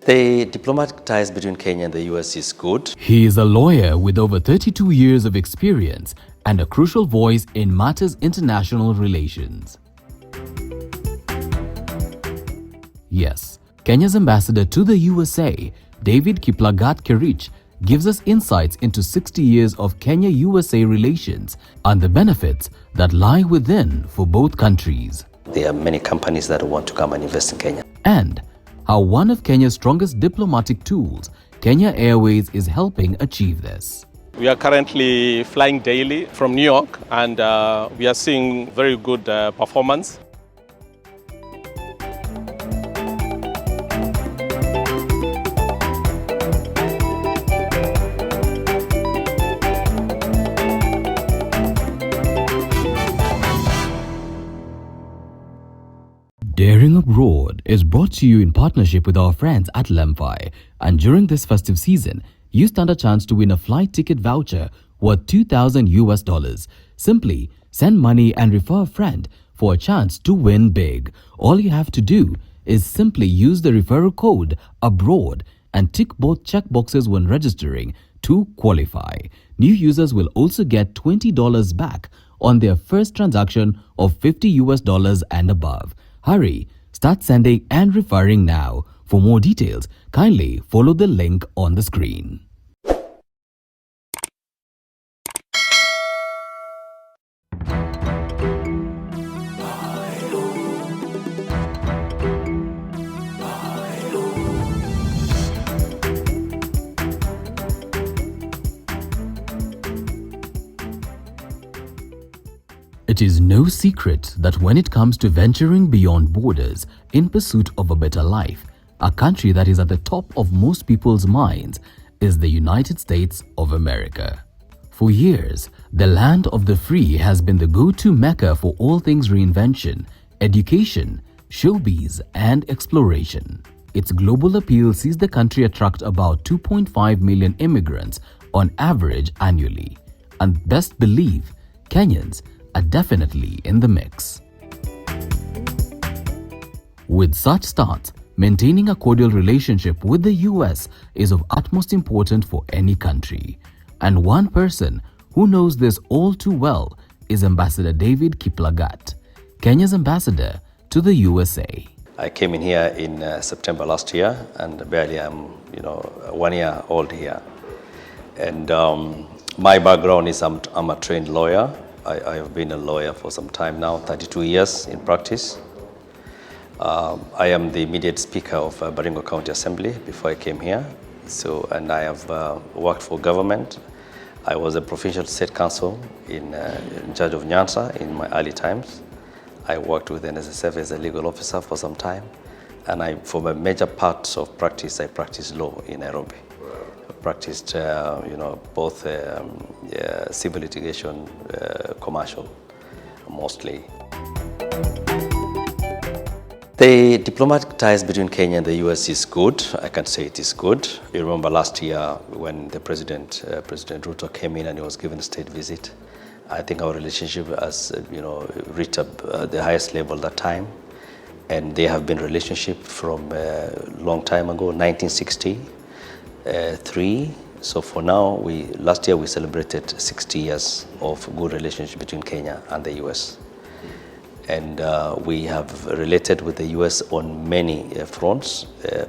The diplomatic ties between Kenya and the US is good. He is a lawyer with over 32 years of experience and a crucial voice in matters international relations. Yes, Kenya's ambassador to the USA, David Kiplagat Kerich, gives us insights into 60 years of Kenya-USA relations and the benefits that lie within for both countries. There are many companies that want to come and invest in Kenya. And how one of Kenya's strongest diplomatic tools, Kenya Airways, is helping achieve this. We are currently flying daily from New York, and we are seeing very good performance. Daring Abroad is brought to you in partnership with our friends at Lemfi, and during this festive season, you stand a chance to win a flight ticket voucher worth $2,000. Simply send money and refer a friend for a chance to win big. All you have to do is simply use the referral code ABROAD and tick both checkboxes when registering to qualify. New users will also get $20 back on their first transaction of $50 and above. Hurry, start sending and referring now. For more details, kindly follow the link on the screen. It is no secret that when it comes to venturing beyond borders in pursuit of a better life, a country that is at the top of most people's minds is the United States of America. For years, the land of the free has been the go-to mecca for all things reinvention, education, showbiz, and exploration. Its global appeal sees the country attract about 2.5 million immigrants on average annually. And best believe, Kenyans are definitely in the mix. With such stats, maintaining a cordial relationship with the US is of utmost importance for any country. And one person who knows this all too well is Ambassador David Kiplagat, Kenya's ambassador to the USA. I came in here in September last year, and barely I'm 1 year old here. And my background is I'm a trained lawyer. I have been a lawyer for some time now, 32 years in practice. I am the immediate speaker of Baringo County Assembly before I came here. And I have worked for government. I was a provincial state council in charge of Nyanza in my early times. I worked with NSSF as a legal officer for some time. And for my major parts of practice, I practiced law in Nairobi. Practiced, both civil litigation, commercial, mostly. The diplomatic ties between Kenya and the US is good. I can say it is good. You remember last year when the President Ruto came in and he was given a state visit. I think our relationship has, reached the highest level that time. And they have been relationship from a long time ago, 1963. So for now, last year we celebrated 60 years of good relationship between Kenya and the US. And we have related with the US on many fronts,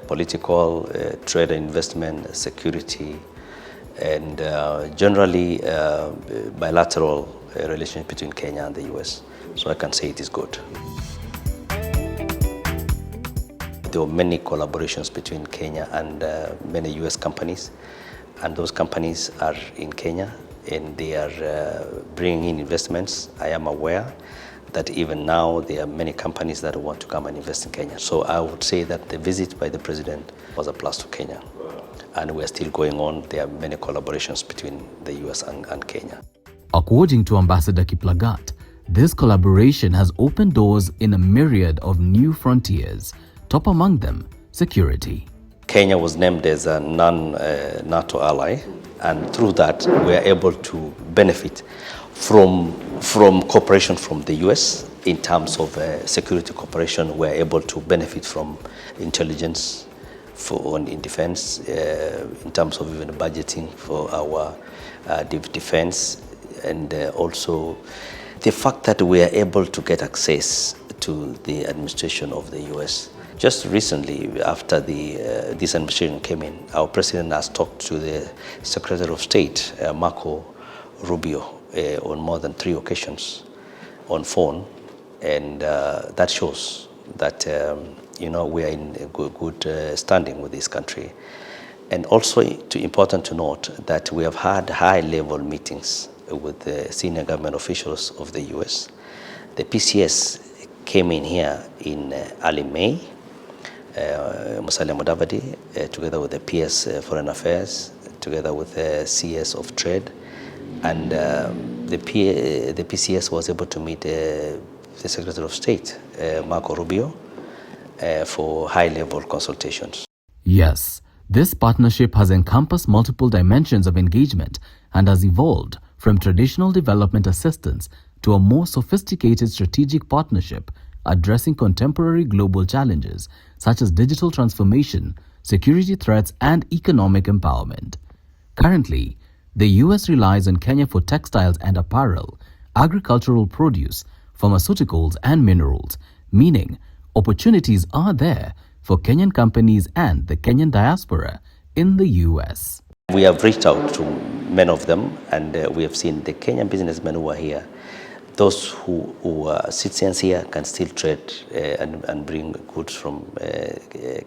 political, trade and investment, security, and generally bilateral relationship between Kenya and the US. So I can say it is good. There were many collaborations between Kenya and many US companies, and those companies are in Kenya and they are bringing in investments. I am aware that even now there are many companies that want to come and invest in Kenya. So I would say that the visit by the President was a plus to Kenya. And we are still going on. There are many collaborations between the US and Kenya. According to Ambassador Kiplagat, this collaboration has opened doors in a myriad of new frontiers. Top among them, security. Kenya was named as a non-NATO ally, and through that we are able to benefit from cooperation from the US In terms of security cooperation, we're able to benefit from intelligence in defense, in terms of even budgeting for our defense, and also the fact that we are able to get access to the administration of the U.S. Just recently, after this administration came in, our president has talked to the Secretary of State, Marco Rubio, on more than 3 occasions on phone, and that shows that we are in a good standing with this country. And also important to note that we have had high-level meetings with the senior government officials of the U.S. The PCS came in here in early May, Musalia Mudavadi, together with the PS Foreign Affairs, together with the CS of Trade, and the PCS was able to meet the Secretary of State, Marco Rubio, for high-level consultations. Yes, this partnership has encompassed multiple dimensions of engagement and has evolved from traditional development assistance to a more sophisticated strategic partnership addressing contemporary global challenges such as digital transformation, security threats, and economic empowerment. Currently, the U.S. relies on Kenya for textiles and apparel, agricultural produce, pharmaceuticals, and minerals, meaning opportunities are there for Kenyan companies and the Kenyan diaspora in the U.S. We have reached out to many of them, and we have seen the Kenyan businessmen who are here. Those who are citizens here can still trade and bring goods from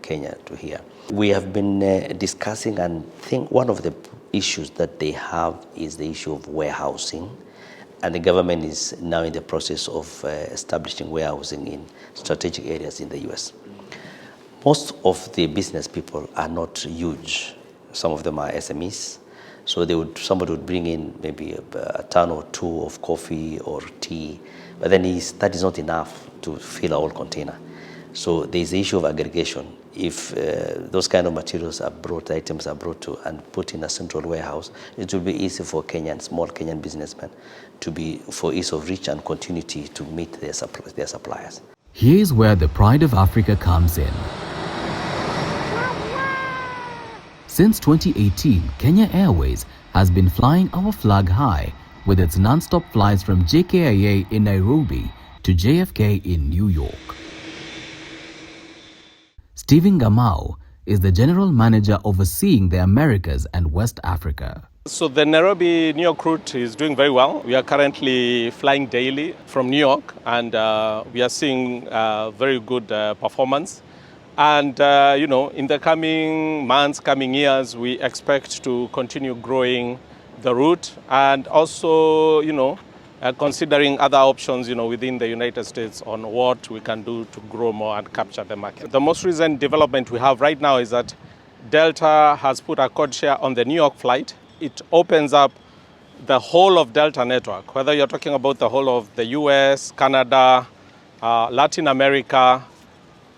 Kenya to here. We have been discussing, and think one of the issues that they have is the issue of warehousing, and the government is now in the process of establishing warehousing in strategic areas in the U.S. Most of the business people are not huge. Some of them are SMEs. So somebody would bring in maybe a ton or 2 of coffee or tea, but then that is not enough to fill a whole container. So there's the issue of aggregation. If those kind of materials are brought, items are brought to and put in a central warehouse, it will be easy for small Kenyan businessmen for ease of reach and continuity to meet their suppliers. Here's where the pride of Africa comes in. Since 2018, Kenya Airways has been flying our flag high with its non-stop flights from JKIA in Nairobi to JFK in New York. Stephen Gamau is the general manager overseeing the Americas and West Africa. So the Nairobi-New York route is doing very well. We are currently flying daily from New York, and we are seeing very good performance. And, in the coming months, coming years, we expect to continue growing the route and also, considering other options, within the United States on what we can do to grow more and capture the market. The most recent development we have right now is that Delta has put a code share on the New York flight. It opens up the whole of Delta network, whether you're talking about the whole of the US, Canada, Latin America.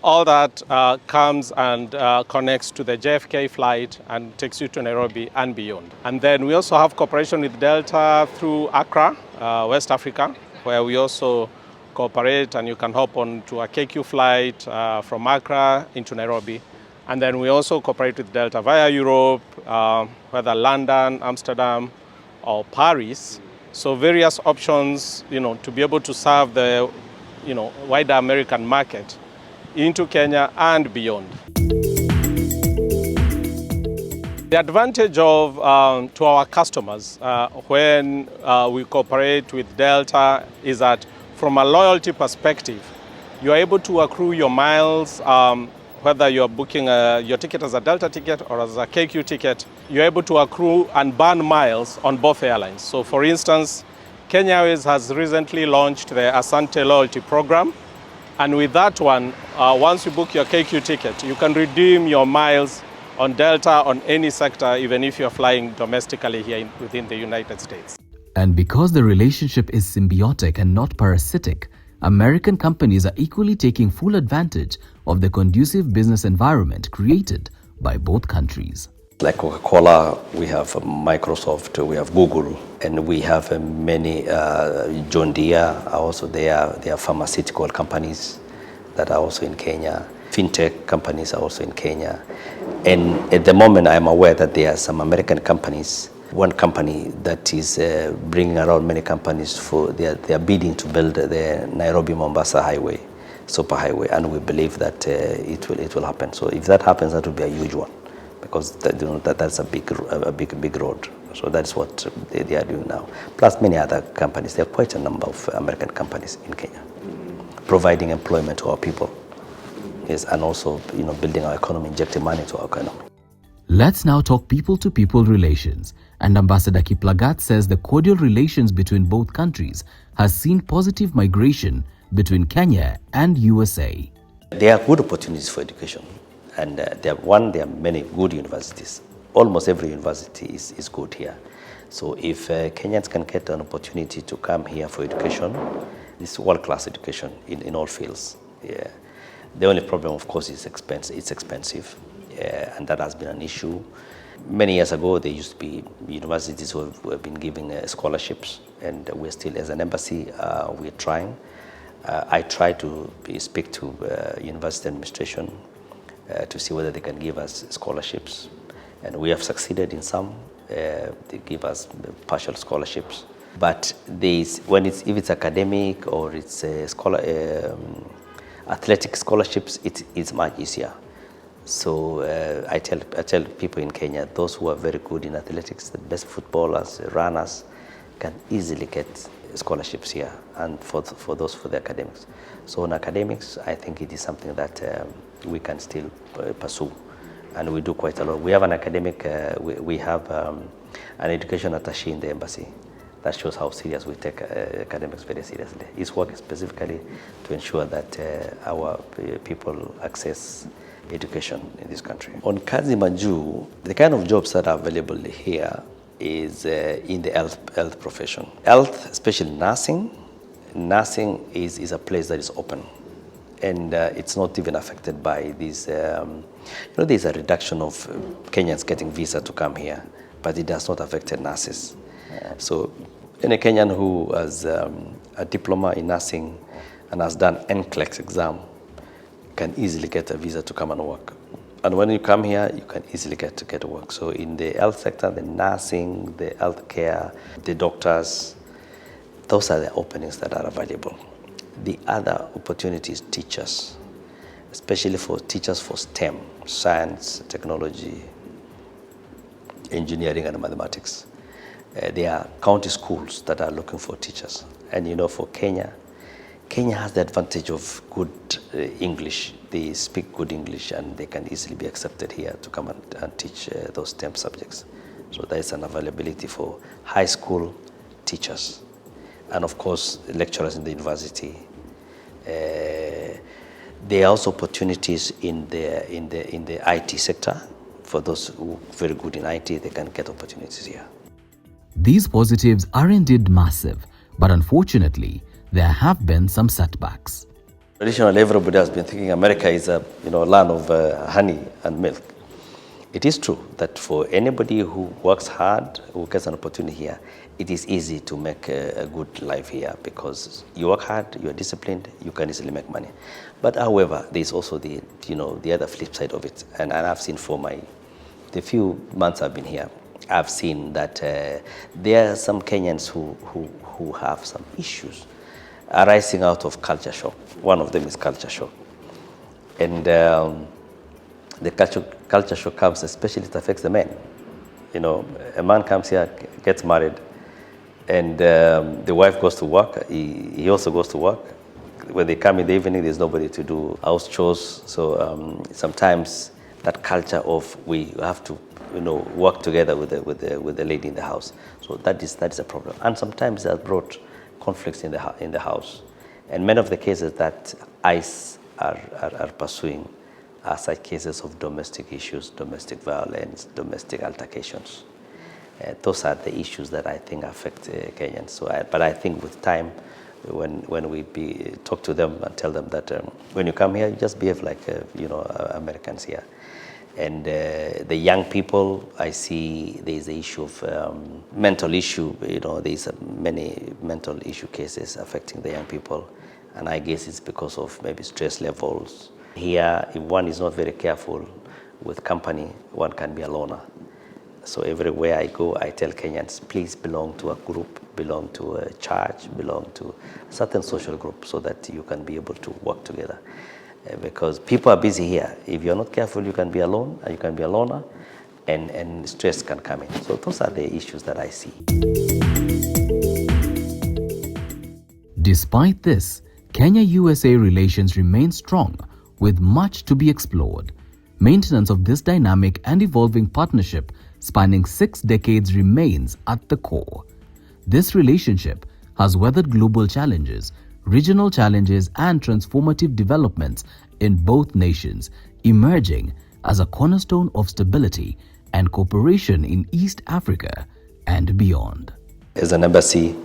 All that comes and connects to the JFK flight and takes you to Nairobi and beyond. And then we also have cooperation with Delta through Accra, West Africa, where we also cooperate, and you can hop on to a KQ flight from Accra into Nairobi. And then we also cooperate with Delta via Europe, whether London, Amsterdam, or Paris. So various options, to be able to serve the, wider American market into Kenya and beyond. The advantage of to our customers when we cooperate with Delta is that from a loyalty perspective, you are able to accrue your miles, whether you're booking your ticket as a Delta ticket or as a KQ ticket, you're able to accrue and burn miles on both airlines. So for instance, Kenya Airways has recently launched the Asante loyalty program. And with that one, once you book your KQ ticket, you can redeem your miles on Delta on any sector, even if you're flying domestically here within the United States. And because the relationship is symbiotic and not parasitic, American companies are equally taking full advantage of the conducive business environment created by both countries. Like Coca-Cola, we have Microsoft, we have Google, and we have many, John Deere are also there. There are pharmaceutical companies that are also in Kenya. Fintech companies are also in Kenya. And at the moment, I'm aware that there are some American companies. One company that is bringing around many companies they are bidding to build the Nairobi-Mombasa highway, super highway, and we believe that it will happen. So if that happens, that will be a huge one, because that's a big road. So that's what they are doing now. Plus many other companies. There are quite a number of American companies in Kenya, providing employment to our people. Yes, and also building our economy, injecting money to our economy. Let's now talk people-to-people relations. And Ambassador Kiplagat says the cordial relations between both countries has seen positive migration between Kenya and USA. There are good opportunities for education, and there are many good universities. Almost every university is good here. So if Kenyans can get an opportunity to come here for education, it's world-class education in all fields. Yeah. The only problem, of course, is expense. It's expensive, and that has been an issue. Many years ago, there used to be universities who have been giving scholarships, and we're still, as an embassy, we're trying. I try to speak to university administration to see whether they can give us scholarships, and we have succeeded in some. They give us partial scholarships, but if it's academic or it's athletic scholarships, it's much easier. So I tell people in Kenya, those who are very good in athletics, the best footballers, runners, can easily get scholarships here, and for the academics. So in academics, I think it is something that we can still pursue, and we do quite a lot. We have an academic, we have an education attaché in the embassy. That shows how serious we take academics very seriously. He's working specifically to ensure that our people access education in this country. On Kazi Manju, the kind of jobs that are available here is in the health profession. Health, especially nursing. Nursing is a place that is open, and it's not even affected by these. There's a reduction of Kenyans getting visa to come here, but it does not affect the nurses. So any Kenyan who has a diploma in nursing and has done NCLEX exam can easily get a visa to come and work. And when you come here, you can easily get to work. So in the health sector, the nursing, the healthcare, the doctors, those are the openings that are available. The other opportunity is teachers, especially for teachers for STEM, science, technology, engineering, and mathematics. There are county schools that are looking for teachers. And for Kenya has the advantage of good English. They speak good English, and they can easily be accepted here to come and teach those STEM subjects. So there is an availability for high school teachers, and of course lecturers in the university. There are also opportunities in the IT sector. For those who are very good in IT, they can get opportunities here. These positives are indeed massive, but unfortunately, there have been some setbacks. Traditionally, everybody has been thinking America is a land of honey and milk. It is true that for anybody who works hard, who gets an opportunity here, it is easy to make a good life here, because you work hard, you are disciplined, you can easily make money. But however, there is also the other flip side of it, and I've seen the few months I've been here, I've seen that there are some Kenyans who have some issues arising out of culture shock. One of them is culture shock. And the culture shock comes, especially it affects the men. A man comes here, gets married, and the wife goes to work. He also goes to work. When they come in the evening, there's nobody to do house chores. So sometimes that culture of we have to work together with the lady in the house. So that is a problem. And sometimes it has brought conflicts in the house. And many of the cases that ICE are pursuing are such cases of domestic issues, domestic violence, domestic altercations. Those are the issues that I think affect Kenyans. But I think with time, when we talk to them and tell them that when you come here, you just behave like Americans here. And the young people, I see there's the issue of mental issue. There's many mental issue cases affecting the young people. And I guess it's because of maybe stress levels. Here, if one is not very careful with company, one can be a loner. So everywhere I go, I tell Kenyans, please belong to a group, belong to a church, belong to a certain social group so that you can be able to work together. Because people are busy here. If you're not careful, you can be alone, and you can be a loner, and stress can come in. So those are the issues that I see. Despite this, Kenya-USA relations remain strong with much to be explored. Maintenance of this dynamic and evolving partnership spanning 6 decades remains at the core. This relationship has weathered global challenges, regional challenges and transformative developments in both nations, emerging as a cornerstone of stability and cooperation in East Africa and beyond. As an embassy,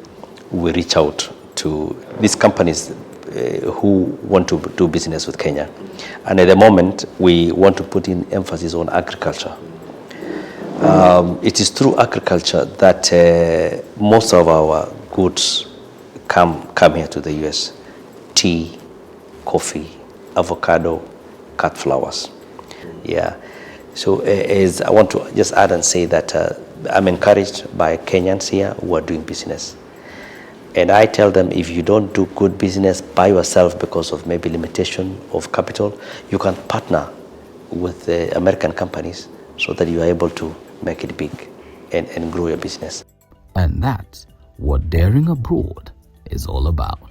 we reach out to these companies who want to do business with Kenya. And at the moment, we want to put in emphasis on agriculture. It is through agriculture that most of our goods come here to the US. Tea, coffee, avocado, cut flowers. Yeah. So as I want to just add and say that I'm encouraged by Kenyans here who are doing business. And I tell them, if you don't do good business by yourself because of maybe limitation of capital, you can partner with the American companies so that you are able to make it big and grow your business. And that's what daring abroad is all about.